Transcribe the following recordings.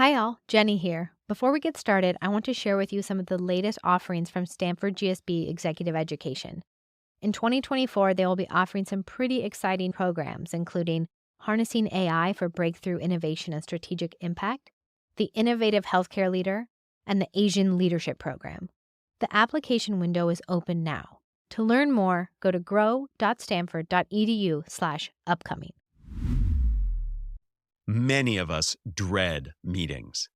Hi, all. Jenny here. Before we get started, I want to share with you some of the latest offerings from Stanford GSB Executive Education. In 2024, they will be offering some pretty exciting programs, including Harnessing AI for Breakthrough Innovation and Strategic Impact, the Innovative Healthcare Leader, and the Asian Leadership Program. The application window is open now. To learn more, go to grow.stanford.edu/upcoming. Many of us dread meetings.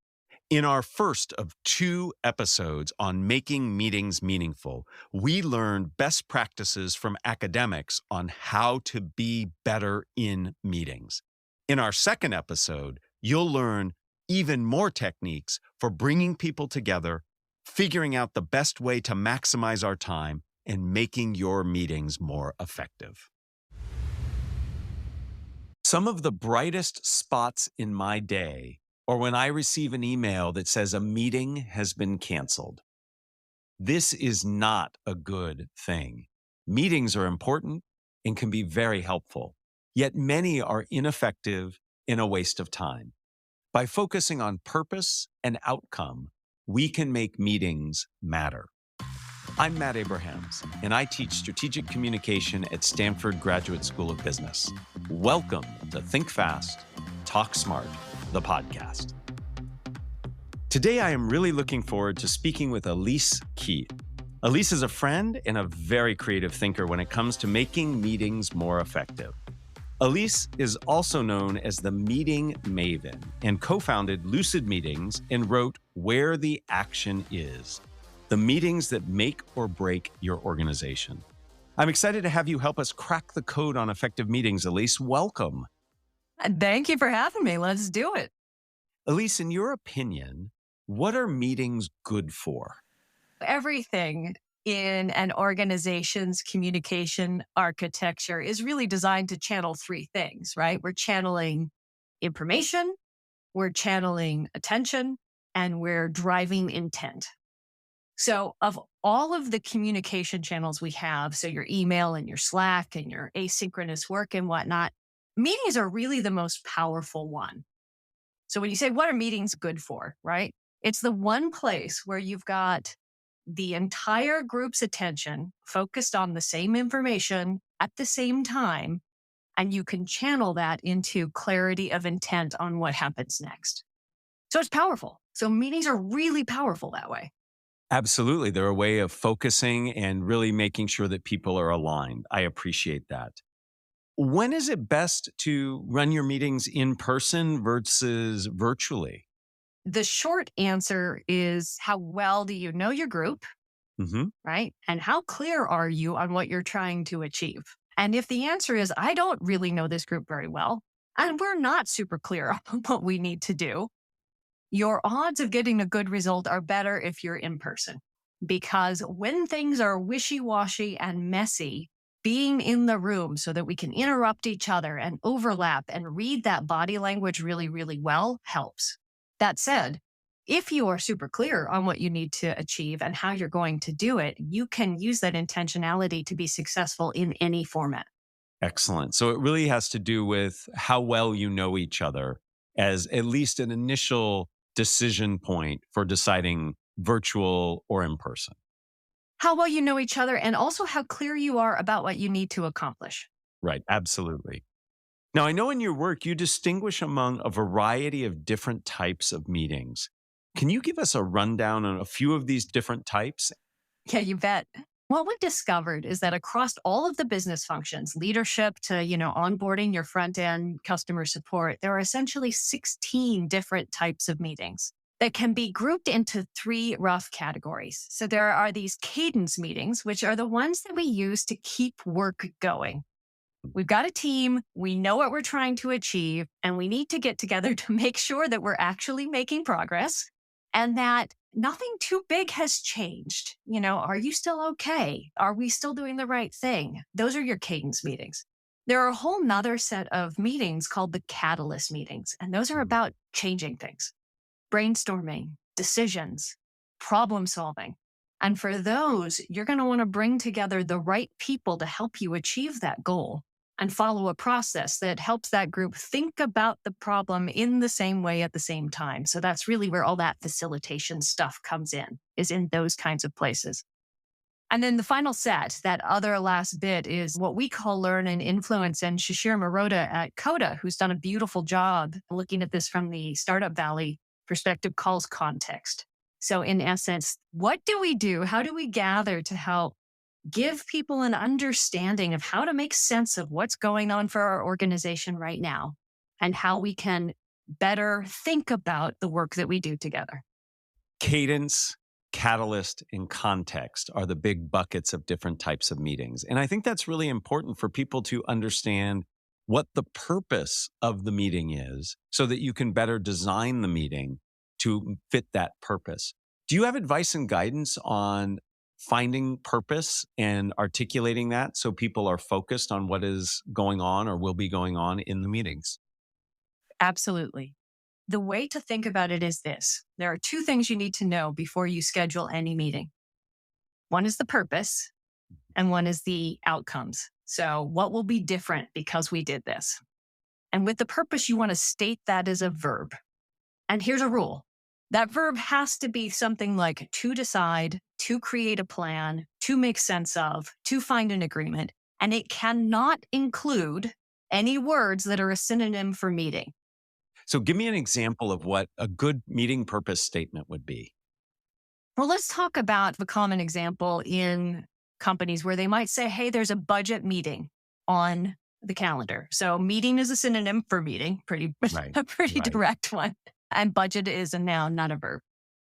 In our first of two episodes on making meetings meaningful, we learned best practices from academics on how to be better in meetings. In our second episode, you'll learn even more techniques for bringing people together, figuring out the best way to maximize our time, and making your meetings more effective. Some of the brightest spots in my day are when I receive an email that says a meeting has been canceled. This is not a good thing. Meetings are important and can be very helpful, yet many are ineffective and a waste of time. By focusing on purpose and outcome, we can make meetings matter. I'm Matt Abrahams, and I teach strategic communication at Stanford Graduate School of Business. Welcome to Think Fast, Talk Smart, the podcast. Today, I am really looking forward to speaking with Elise Keith. Elise is a friend and a very creative thinker when it comes to making meetings more effective. Elise is also known as the Meeting Maven and co-founded Lucid Meetings and wrote Where the Action Is, the meetings that make or break your organization. I'm excited to have you help us crack the code on effective meetings. Elise, welcome. Thank you for having me. Let's do it. Elise, in your opinion, what are meetings good for? Everything in an organization's communication architecture is really designed to channel three things, right? We're channeling information, we're channeling attention, and we're driving intent. So of all of the communication channels we have, so your email and your Slack and your asynchronous work and whatnot, meetings are really the most powerful one. So when you say, what are meetings good for, right? It's the one place where you've got the entire group's attention focused on the same information at the same time, and you can channel that into clarity of intent on what happens next. So it's powerful. So meetings are really powerful that way. Absolutely. They're a way of focusing and really making sure that people are aligned. I appreciate that. When is it best to run your meetings in person versus virtually? The short answer is, how well do you know your group, right? And how clear are you on what you're trying to achieve? And if the answer is, I don't really know this group very well, and we're not super clear on what we need to do, your odds of getting a good result are better if you're in person. Because when things are wishy-washy and messy, being in the room so that we can interrupt each other and overlap and read that body language really, really well helps. That said, if you are super clear on what you need to achieve and how you're going to do it, you can use that intentionality to be successful in any format. Excellent. So it really has to do with how well you know each other as at least an initial decision point for deciding virtual or in person. How well you know each other, and also how clear you are about what you need to accomplish. Right. Absolutely. Now, I know in your work, you distinguish among a variety of different types of meetings. Can you give us a rundown on a few of these different types? Yeah, you bet. What we discovered is that across all of the business functions, leadership to, onboarding your front end customer support, there are essentially 16 different types of meetings that can be grouped into three rough categories. So there are these cadence meetings, which are the ones that we use to keep work going. We've got a team, we know what we're trying to achieve, and we need to get together to make sure that we're actually making progress and that nothing too big has changed. Are you still okay? Are we still doing the right thing? Those are your cadence meetings. There are a whole nother set of meetings called the catalyst meetings, and those are about changing things, brainstorming, decisions, problem solving. And for those, you're going to want to bring together the right people to help you achieve that goal. and follow a process that helps that group think about the problem in the same way at the same time. So that's really where all that facilitation stuff comes in, is in those kinds of places. And then the final set, that other last bit, is what we call learn and influence. And Shishir Maroda at Coda, who's done a beautiful job looking at this from the Startup Valley perspective, calls context. So in essence, what do we do? How do we gather to help give people an understanding of how to make sense of what's going on for our organization right now and how we can better think about the work that we do together? Cadence, catalyst, and context are the big buckets of different types of meetings. And I think that's really important for people to understand what the purpose of the meeting is so that you can better design the meeting to fit that purpose. Do you have advice and guidance on finding purpose and articulating that so people are focused on what is going on or will be going on in the meetings? Absolutely. The way to think about it is this. There are two things you need to know before you schedule any meeting. One is the purpose, and one is the outcomes. So, what will be different because we did this? And with the purpose, you want to state that as a verb. And here's a rule. That verb has to be something like to decide, to create a plan, to make sense of, to find an agreement. And it cannot include any words that are a synonym for meeting. So give me an example of what a good meeting purpose statement would be. Well, let's talk about the common example in companies where they might say, hey, there's a budget meeting on the calendar. So meeting is a synonym for meeting, Right, a pretty right. direct one. And budget is a noun, not a verb.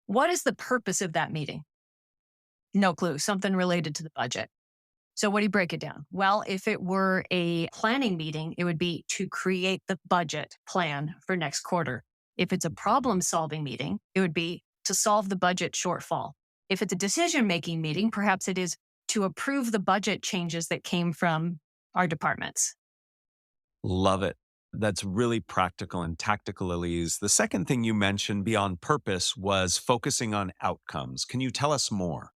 What is the purpose of that meeting? No clue, something related to the budget. So what do you break it down? Well, if it were a planning meeting, it would be to create the budget plan for next quarter. If it's a problem solving meeting, it would be to solve the budget shortfall. If it's a decision making meeting, perhaps it is to approve the budget changes that came from our departments. Love it. That's really practical and tactical, Elise. The second thing you mentioned beyond purpose was focusing on outcomes. Can you tell us more?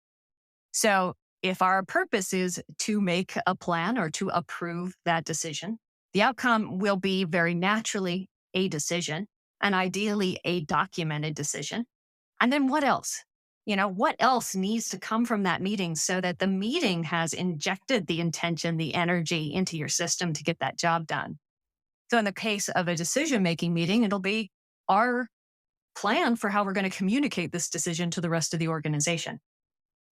So if our purpose is to make a plan or to approve that decision, the outcome will be very naturally a decision and ideally a documented decision. And then what else? What else needs to come from that meeting so that the meeting has injected the intention, the energy into your system to get that job done? So in the case of a decision-making meeting, it'll be our plan for how we're going to communicate this decision to the rest of the organization.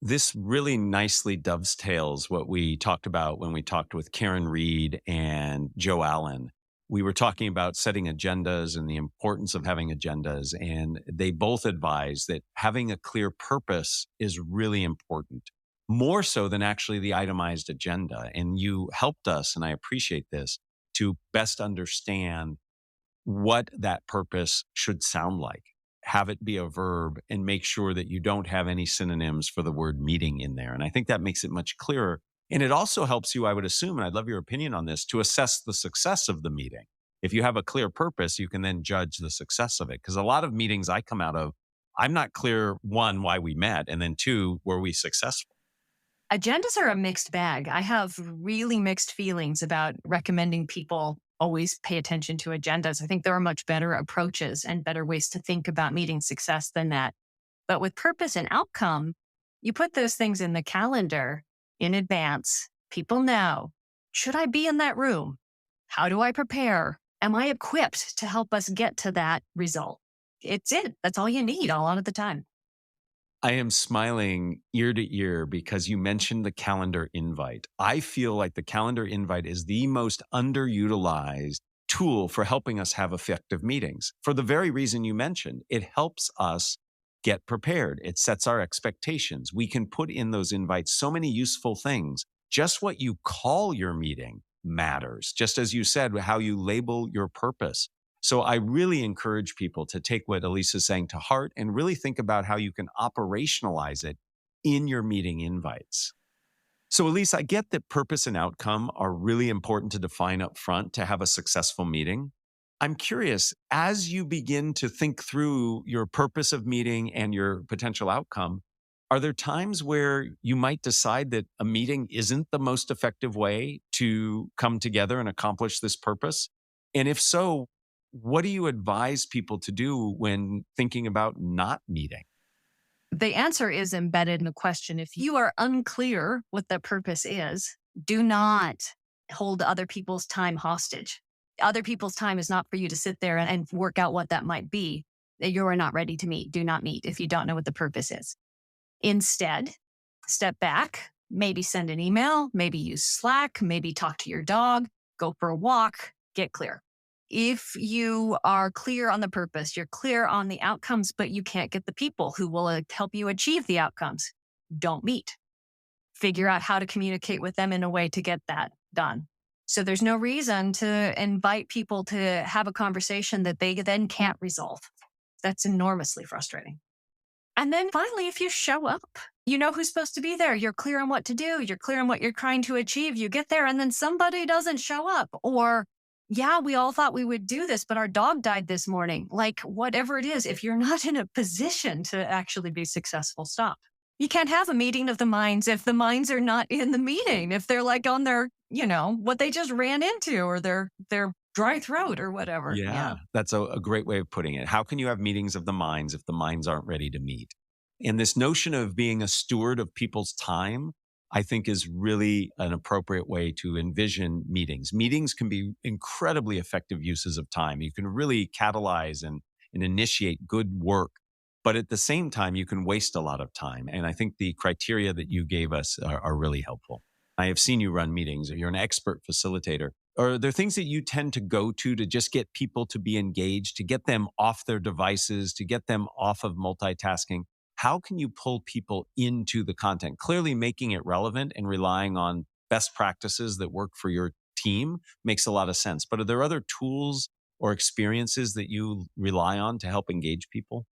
This really nicely dovetails what we talked about when we talked with Karen Reed and Joe Allen. We were talking about setting agendas and the importance of having agendas. And they both advise that having a clear purpose is really important, more so than actually the itemized agenda. And you helped us, and I appreciate this, to best understand what that purpose should sound like. Have it be a verb and make sure that you don't have any synonyms for the word meeting in there. And I think that makes it much clearer. And it also helps you, I would assume, and I'd love your opinion on this, to assess the success of the meeting. If you have a clear purpose, you can then judge the success of it. Because a lot of meetings I come out of, I'm not clear, one, why we met, and then two, were we successful? Agendas are a mixed bag. I have really mixed feelings about recommending people always pay attention to agendas. I think there are much better approaches and better ways to think about meeting success than that. But with purpose and outcome, you put those things in the calendar in advance. People know, should I be in that room? How do I prepare? Am I equipped to help us get to that result? It's it. That's all you need a lot of the time. I am smiling ear to ear because you mentioned the calendar invite. I feel like the calendar invite is the most underutilized tool for helping us have effective meetings for the very reason you mentioned. It helps us get prepared. It sets our expectations. We can put in those invites so many useful things. Just what you call your meeting matters. Just as you said, how you label your purpose. So I really encourage people to take what Elise is saying to heart and really think about how you can operationalize it in your meeting invites. So Elise, I get that purpose and outcome are really important to define up front to have a successful meeting. I'm curious, as you begin to think through your purpose of meeting and your potential outcome, Are there times where you might decide that a meeting isn't the most effective way to come together and accomplish this purpose? And if so, what do you advise people to do when thinking about not meeting? The answer is embedded in the question. If you are unclear what the purpose is, do not hold other people's time hostage. Other people's time is not for you to sit there and work out what that might be. You are not ready to meet. Do not meet if you don't know what the purpose is. Instead, step back, maybe send an email, maybe use Slack, maybe talk to your dog, go for a walk, get clear. If you are clear on the purpose, you're clear on the outcomes, but you can't get the people who will help you achieve the outcomes, don't meet. Figure out how to communicate with them in a way to get that done. So there's no reason to invite people to have a conversation that they then can't resolve. That's enormously frustrating. And then finally, if you show up, you know who's supposed to be there. You're clear on what to do. You're clear on what you're trying to achieve. You get there and then somebody doesn't show up. Or, yeah, we all thought we would do this, but our dog died this morning. Like, whatever it is, if you're not in a position to actually be successful, stop. You can't have a meeting of the minds if the minds are not in the meeting, if they're like on their, what they just ran into or their dry throat or whatever. Yeah, that's a great way of putting it. How can you have meetings of the minds if the minds aren't ready to meet? And this notion of being a steward of people's time, I think is really an appropriate way to envision meetings. Meetings can be incredibly effective uses of time. You can really catalyze and initiate good work. But at the same time, you can waste a lot of time. And I think the criteria that you gave us are really helpful. I have seen you run meetings. You're an expert facilitator. Are there things that you tend to go to just get people to be engaged, to get them off their devices, to get them off of multitasking? How can you pull people into the content? Clearly making it relevant and relying on best practices that work for your team makes a lot of sense. But are there other tools or experiences that you rely on to help engage people?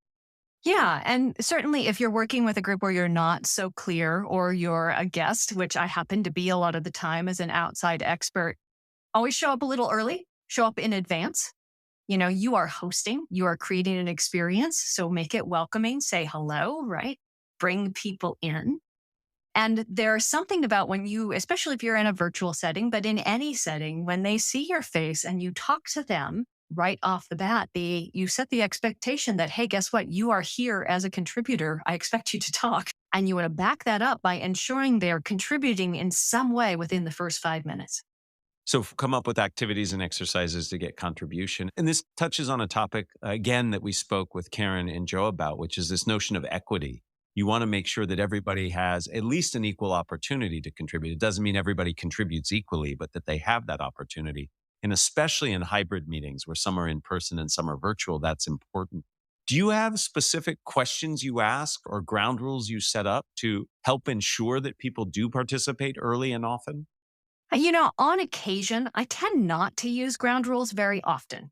Yeah. And certainly if you're working with a group where you're not so clear or you're a guest, which I happen to be a lot of the time as an outside expert, always show up a little early, show up in advance. You are hosting, you are creating an experience. So make it welcoming, say hello, right? Bring people in. And there's something about when you, especially if you're in a virtual setting, but in any setting, when they see your face and you talk to them right off the bat, you set the expectation that, hey, guess what? You are here as a contributor. I expect you to talk. And you want to back that up by ensuring they're contributing in some way within the first 5 minutes. So come up with activities and exercises to get contribution. And this touches on a topic, again, that we spoke with Karen and Joe about, which is this notion of equity. You want to make sure that everybody has at least an equal opportunity to contribute. It doesn't mean everybody contributes equally, but that they have that opportunity. And especially in hybrid meetings where some are in person and some are virtual, that's important. Do you have specific questions you ask or ground rules you set up to help ensure that people do participate early and often? On occasion, I tend not to use ground rules very often.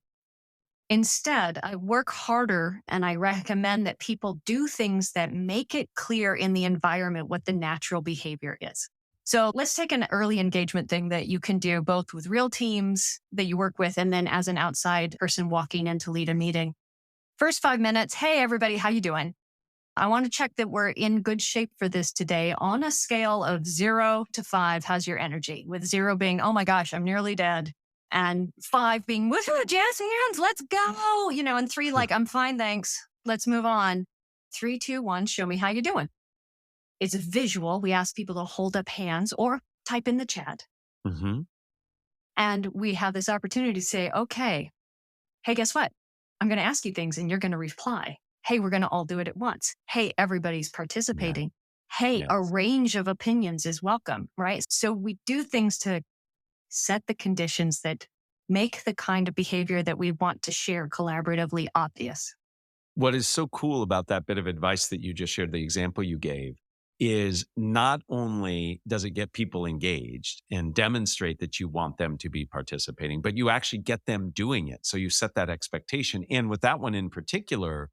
Instead, I work harder and I recommend that people do things that make it clear in the environment what the natural behavior is. So let's take an early engagement thing that you can do both with real teams that you work with and then as an outside person walking in to lead a meeting. First 5 minutes, hey, everybody, how you doing? I want to check that we're in good shape for this today on a scale of 0 to 5. How's your energy? With 0 being, oh my gosh, I'm nearly dead. And 5 being, woohoo, jazz hands, let's go. And 3, like, I'm fine, thanks. Let's move on. 3, 2, 1, show me how you're doing. It's a visual. We ask people to hold up hands or type in the chat. Mm-hmm. And we have this opportunity to say, okay, hey, guess what? I'm going to ask you things and you're going to reply. Hey, we're going to all do it at once. Hey, everybody's participating. Yeah. Hey, yes. A range of opinions is welcome, right? So we do things to set the conditions that make the kind of behavior that we want to share collaboratively obvious. What is so cool about that bit of advice that you just shared, the example you gave, is not only does it get people engaged and demonstrate that you want them to be participating, but you actually get them doing it. So you set that expectation. And with that one in particular,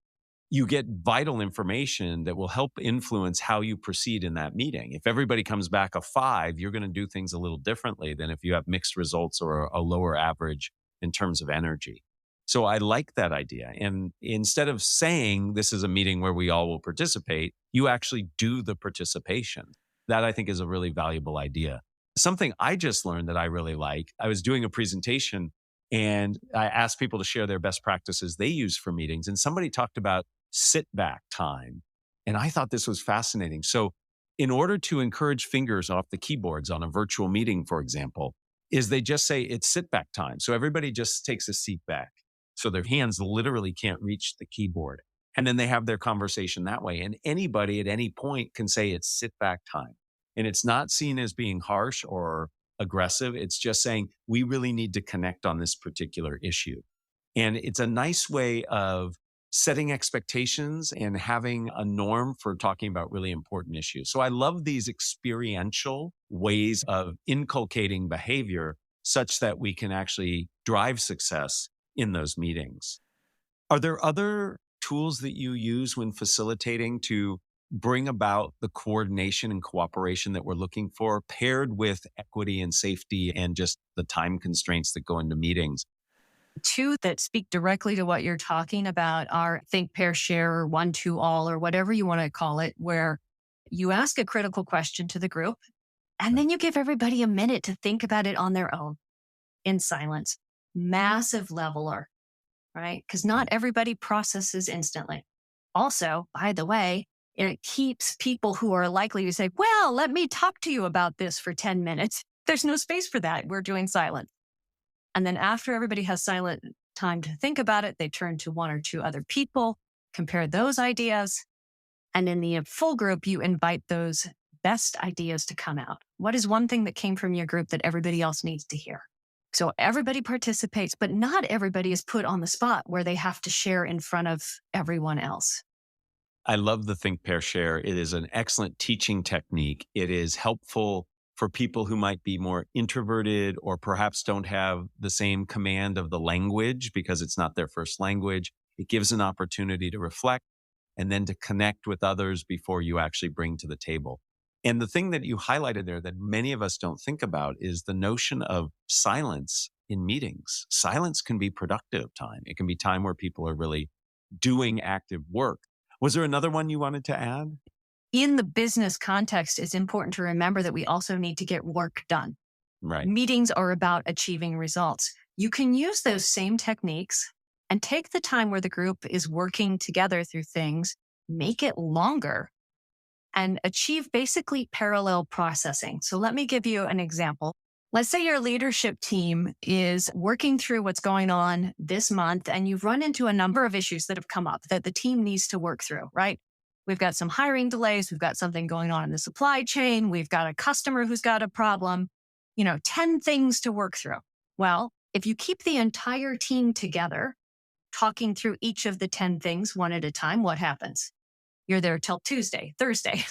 you get vital information that will help influence how you proceed in that meeting. If everybody comes back a 5, you're going to do things a little differently than if you have mixed results or a lower average in terms of energy. So I like that idea. And instead of saying this is a meeting where we all will participate, you actually do the participation. That I think is a really valuable idea. Something I just learned that I really like, I was doing a presentation and I asked people to share their best practices they use for meetings. And somebody talked about sit back time. And I thought this was fascinating. So in order to encourage fingers off the keyboards on a virtual meeting, for example, is they just say it's sit back time. So everybody just takes a seat back. So their hands literally can't reach the keyboard. And then they have their conversation that way. And anybody at any point can say it's sit back time. And it's not seen as being harsh or aggressive. It's just saying we really need to connect on this particular issue. And it's a nice way of setting expectations and having a norm for talking about really important issues. So I love these experiential ways of inculcating behavior such that we can actually drive success in those meetings. Are there other tools that you use when facilitating to bring about the coordination and cooperation that we're looking for, paired with equity and safety and just the time constraints that go into meetings? Two that speak directly to what you're talking about are think, pair, share, or one, two, all, or whatever you want to call it, where you ask a critical question to the group and then you give everybody a minute to think about it on their own in silence. Massive leveler, right? Because not everybody processes instantly. Also, by the way, it keeps people who are likely to say, well, let me talk to you about this for 10 minutes. There's no space for that. We're doing silence. And then after everybody has silent time to think about it, they turn to one or two other people, compare those ideas. And in the full group, you invite those best ideas to come out. What is one thing that came from your group that everybody else needs to hear? So everybody participates, but not everybody is put on the spot where they have to share in front of everyone else. I love the think, pair, share. It is an excellent teaching technique. It is helpful for people who might be more introverted or perhaps don't have the same command of the language because it's not their first language. It gives an opportunity to reflect and then to connect with others before you actually bring to the table. And the thing that you highlighted there that many of us don't think about is the notion of silence in meetings. Silence can be productive time. It can be time where people are really doing active work. Was there another one you wanted to add? In the business context, it's important to remember that we also need to get work done. Right. Meetings are about achieving results. You can use those same techniques and take the time where the group is working together through things, make it longer, and achieve basically parallel processing. So let me give you an example. Let's say your leadership team is working through what's going on this month, and you've run into a number of issues that have come up that the team needs to work through, right? We've got some hiring delays. We've got something going on in the supply chain. We've got a customer who's got a problem, 10 things to work through. Well, if you keep the entire team together, talking through each of the 10 things one at a time, what happens? You're there till Tuesday, Thursday.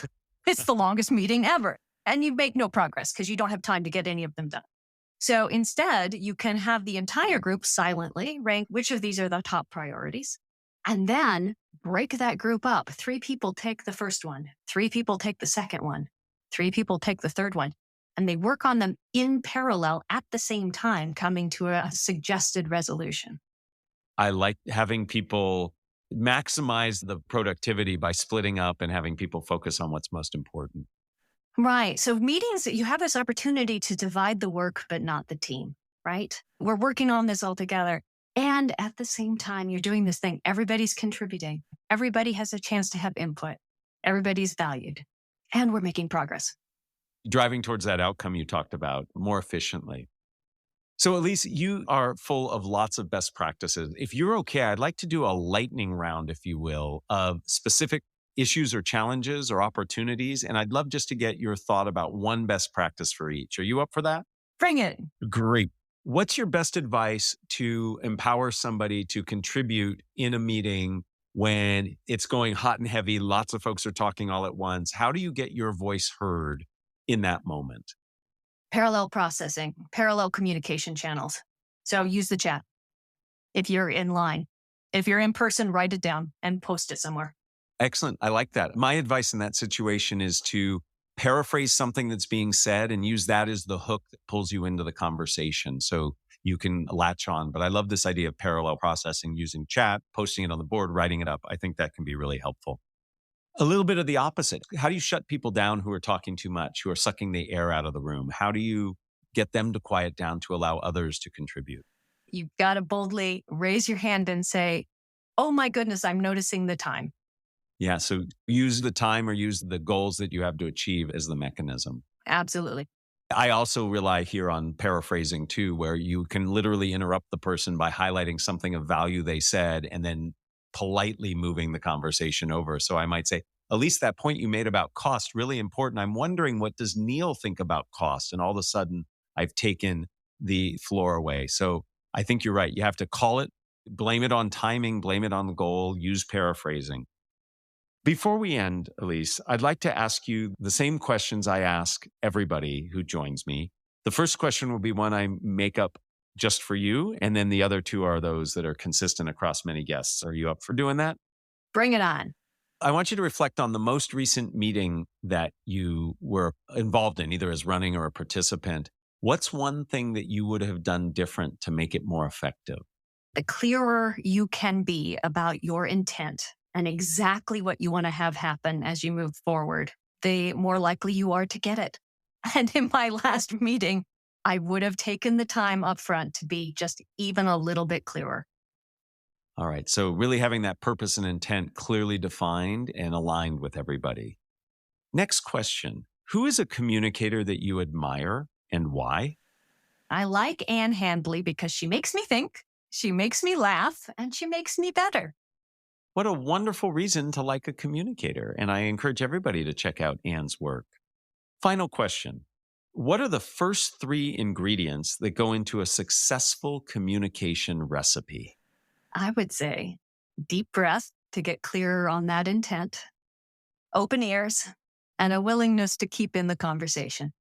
It's the longest meeting ever. And you make no progress because you don't have time to get any of them done. So instead, you can have the entire group silently rank which of these are the top priorities, and then break that group up. 3 people take the first one. 3 people take the second one. 3 people take the third one. And they work on them in parallel at the same time, coming to a suggested resolution. I like having people maximize the productivity by splitting up and having people focus on what's most important. Right. So meetings, you have this opportunity to divide the work, but not the team, right? We're working on this all together. And at the same time, you're doing this thing. Everybody's contributing. Everybody has a chance to have input. Everybody's valued. And we're making progress. Driving towards that outcome you talked about more efficiently. So Elise, you are full of lots of best practices. If you're okay, I'd like to do a lightning round, if you will, of specific issues or challenges or opportunities. And I'd love just to get your thought about one best practice for each. Are you up for that? Bring it. Great. What's your best advice to empower somebody to contribute in a meeting when it's going hot and heavy, lots of folks are talking all at once? How do you get your voice heard in that moment? Parallel processing, parallel communication channels. So use the chat. If you're in line, if you're in person, write it down and post it somewhere. Excellent. I like that. My advice in that situation is to paraphrase something that's being said and use that as the hook that pulls you into the conversation. So you can latch on. But I love this idea of parallel processing using chat, posting it on the board, writing it up. I think that can be really helpful. A little bit of the opposite. How do you shut people down who are talking too much, who are sucking the air out of the room? How do you get them to quiet down to allow others to contribute? You've got to boldly raise your hand and say, oh my goodness, I'm noticing the time. Yeah, so use the time or use the goals that you have to achieve as the mechanism. Absolutely. I also rely here on paraphrasing too, where you can literally interrupt the person by highlighting something of value they said and then politely moving the conversation over. So I might say, Elise, that point you made about cost, really important. I'm wondering, what does Neil think about cost? And all of a sudden, I've taken the floor away. So I think you're right. You have to call it, blame it on timing, blame it on the goal, use paraphrasing. Before we end, Elise, I'd like to ask you the same questions I ask everybody who joins me. The first question will be one I make up just for you, and then the other two are those that are consistent across many guests. Are you up for doing that? Bring it on. I want you to reflect on the most recent meeting that you were involved in, either as running or a participant. What's one thing that you would have done different to make it more effective? The clearer you can be about your intent and exactly what you want to have happen as you move forward, the more likely you are to get it. And in my last meeting, I would have taken the time up front to be just even a little bit clearer. All right. So really having that purpose and intent clearly defined and aligned with everybody. Next question. Who is a communicator that you admire and why? I like Anne Handley because she makes me think, she makes me laugh, and she makes me better. What a wonderful reason to like a communicator. And I encourage everybody to check out Anne's work. Final question. What are the first 3 ingredients that go into a successful communication recipe? I would say deep breath to get clearer on that intent, open ears, and a willingness to keep in the conversation.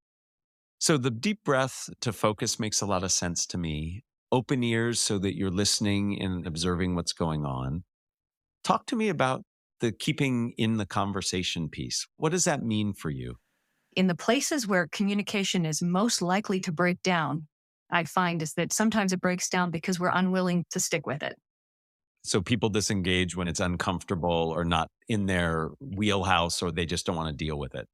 So the deep breath to focus makes a lot of sense to me. Open ears so that you're listening and observing what's going on. Talk to me about the keeping in the conversation piece. What does that mean for you? In the places where communication is most likely to break down, I find is that sometimes it breaks down because we're unwilling to stick with it. So people disengage when it's uncomfortable or not in their wheelhouse, or they just don't want to deal with it.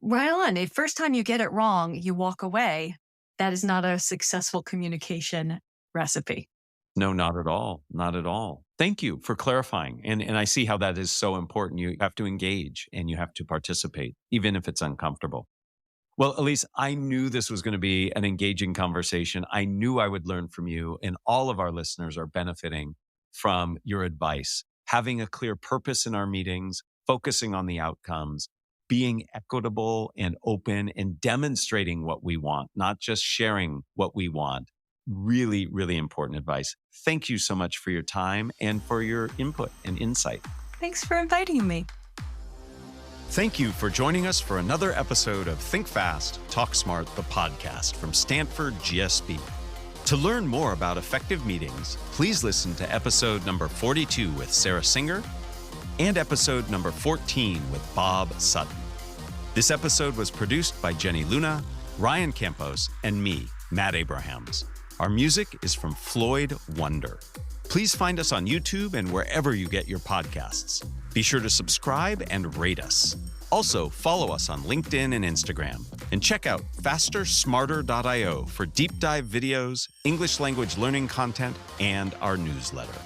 Right on. The first time you get it wrong, you walk away. That is not a successful communication recipe. No, not at all. Not at all. Thank you for clarifying. And I see how that is so important. You have to engage and you have to participate, even if it's uncomfortable. Well, Elise, I knew this was going to be an engaging conversation. I knew I would learn from you, and all of our listeners are benefiting from your advice. Having a clear purpose in our meetings, focusing on the outcomes, being equitable and open and demonstrating what we want, not just sharing what we want. Really, really important advice. Thank you so much for your time and for your input and insight. Thanks for inviting me. Thank you for joining us for another episode of Think Fast, Talk Smart, the podcast from Stanford GSB. To learn more about effective meetings, please listen to episode number 42 with Sarah Singer and episode number 14 with Bob Sutton. This episode was produced by Jenny Luna, Ryan Campos, and me, Matt Abrahams. Our music is from Floyd Wonder. Please find us on YouTube and wherever you get your podcasts. Be sure to subscribe and rate us. Also, follow us on LinkedIn and Instagram. And check out fastersmarter.io for deep dive videos, English language learning content, and our newsletter.